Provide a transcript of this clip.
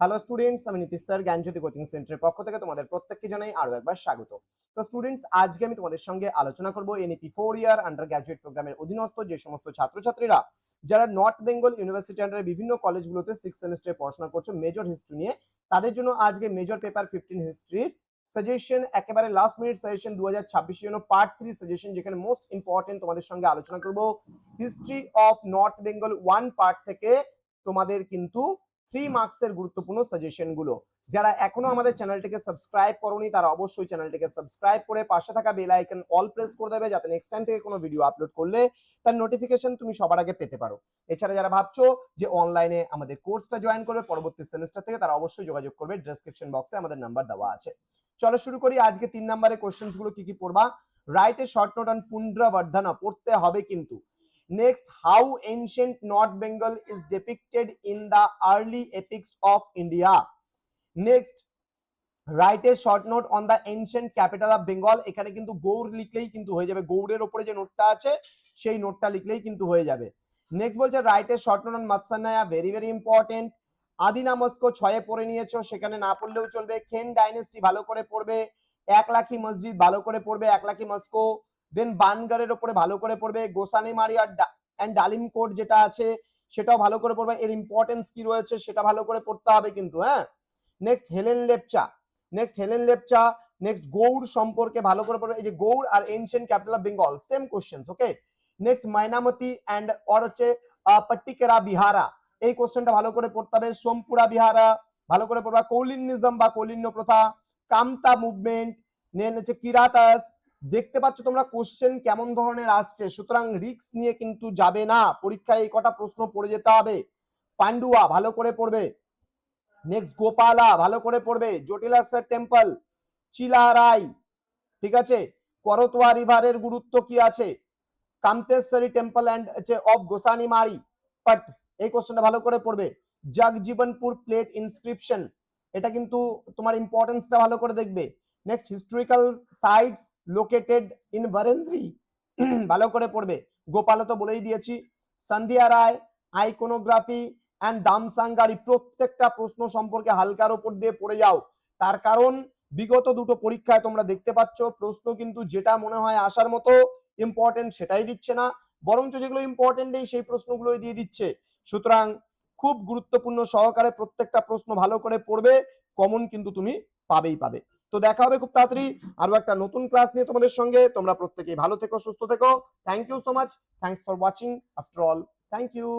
Hello students, আমি Nitish sir জ্ঞানজ্যোতি coaching সেন্টারের পক্ষ থেকে তোমাদের প্রত্যেককে জানাই আরো একবার স্বাগত। তো স্টুডেন্টস, আজকে আমি তোমাদের সঙ্গে আলোচনা করব এনইপি 4 ইয়ার আন্ডার গ্র্যাজুয়েট প্রোগ্রামের অধীনস্থ যে সমস্ত ছাত্রছাত্রীরা যারা নর্থ বেঙ্গল ইউনিভার্সিটি আন্ডারে বিভিন্ন কলেজগুলোতে 6 সেমিস্টারে পড়াশোনা করছো মেজর হিস্ট্রি নিয়ে, তাদের জন্য আজকে মেজর পেপার 15 হিস্ট্রির সাজেশন, একেবারে লাস্ট মিনিট সাজেশন 2026 এর জন্য পার্ট 3 সাজেশন, যেখানে মোস্ট ইম্পর্টেন্ট তোমাদের সঙ্গে আলোচনা করব history of north Bengal 1 part থেকে তোমাদের কিন্তু 3 মার্কসের গুরুত্বপূর্ণ সাজেশন গুলো। যারা এখনো আমাদের চ্যানেলটিকে সাবস্ক্রাইব করোনি তারা অবশ্যই চ্যানেলটিকে সাবস্ক্রাইব করে পাশে থাকা বেল আইকন অল প্রেস করে দেবে, যাতে নেক্সট টাইম থেকে কোনো ভিডিও আপলোড করলে তার নোটিফিকেশন তুমি সবার আগে পেতে পারো। এছাড়া যারা ভাবছো যে অনলাইনে আমাদের কোর্সটা জয়েন করবে পরবর্তী সেমিস্টার থেকে, তারা অবশ্যই যোগাযোগ করবে, ডেসক্রিপশন বক্সে আমাদের নাম্বার দেওয়া আছে। চলো শুরু করি। আজকে 3 নম্বরের কোশ্চেন্স গুলো কি কি পড়বা। Write a short note on Pundravardhana পড়তে হবে কিন্তু। Next, how ancient North Bengal is depicted in the early epics of India. Next, write a short note on the ancient capital of Bengal. এখানে কিন্তু গৌড় লিখলেই কিন্তু হয়ে যাবে, গৌড়ের উপরে যে নোটটা আছে সেই নোটটা লিখলেই কিন্তু হয়ে যাবে। নেক্সট বলছে write a short note on Matsyanyaya, very very important. Adina mosque 6 পড়ে নিয়েছো, সেখানে না পড়লেও চলবে। খেন ডাইনেস্টি ভালো করে পড়বে। এক লাখি মসজিদ ভালো করে পড়বে, এক লাখি মস্কো। দেন বানগড়ের উপরে ভালো করে পড়বে। গোসানি মারি অ্যান্ড ডালিম কোড যেটা আছে সেটাও ভালো করে পড়বে, এর ইম্পর্টেন্স কি রয়েছে সেটা ভালো করে পড়তে হবে কিন্তু। হ্যাঁ, next Helen Lepcha, next Gaur সম্পর্কে ভালো করে পড়বে। এই যে গৌড় আর ancient capital of Bengal same questions, okay. Next Mainamati and আর হচ্ছে পট্টিকেরা বিহারা, এই কোশ্চেনটা ভালো করে পড়তে হবে। সোমপুরা বিহারা ভালো করে পড়বা। কৌলিনিজম বা কৌলিন্য প্রথা, কামতা মুভমেন্ট, নেন হচ্ছে কিরাতাস। দেখতে পাচ্ছ তোমরা কোশ্চেন কেমন ধরনের আসছে, সুতরাং রিস্ক নিয়ে কিন্তু যাবে না, পরীক্ষায় এই কটা প্রশ্ন পড়ে যেতে হবে। পান্ডুয়া ভালো করে পড়বে। নেক্সট গোপালা ভালো করে পড়বে। জটিলেশ্বর টেম্পল, চিলারাই, ঠিক আছে। করতোয়া রিভারের গুরুত্ব কি আছে। Kamteshwari temple and of Gosani মারি পট, এই কোশ্চেনটা ভালো করে পড়বে। জগজীবনপুর প্লেট ইনস্ক্রিপশন, এটা কিন্তু তোমার ইম্পর্টেন্সটা ভালো করে দেখবে। Next historical sites located in Barendri, ভালো করে পড়বে। গোপাল তো বলেই দিয়েছি। সন্ধিয়া রায়, আইকোনোগ্রাফি অ্যান্ড দামসাঙ্গারি, প্রত্যেকটা প্রশ্ন সম্পর্কে হালকার উপর দিয়ে পড়ে যাও। তার কারণ বিগত দুটো পরীক্ষায় তোমরা দেখতে পাচ্ছ প্রশ্ন কিন্তু যেটা মনে হয় আসার মতো ইম্পর্টেন্ট সেটাই দিচ্ছে না, বরঞ্চ যেগুলো ইম্পর্টেন্ট নেই সেই প্রশ্নগুলোই দিয়ে দিচ্ছে। সুতরাং খুব গুরুত্বপূর্ণ সহকারে প্রত্যেকটা প্রশ্ন ভালো করে পড়বে, কমন কিন্তু তুমি পাবেই পাবে। তো দেখা হবে খুব তাড়াতাড়ি আরো একটা নতুন ক্লাস নিয়ে তোমাদের সঙ্গে। তোমরা প্রত্যেকেই ভালো থেকো, সুস্থ থেকো। Thank you so much, thanks for watching after all, thank you.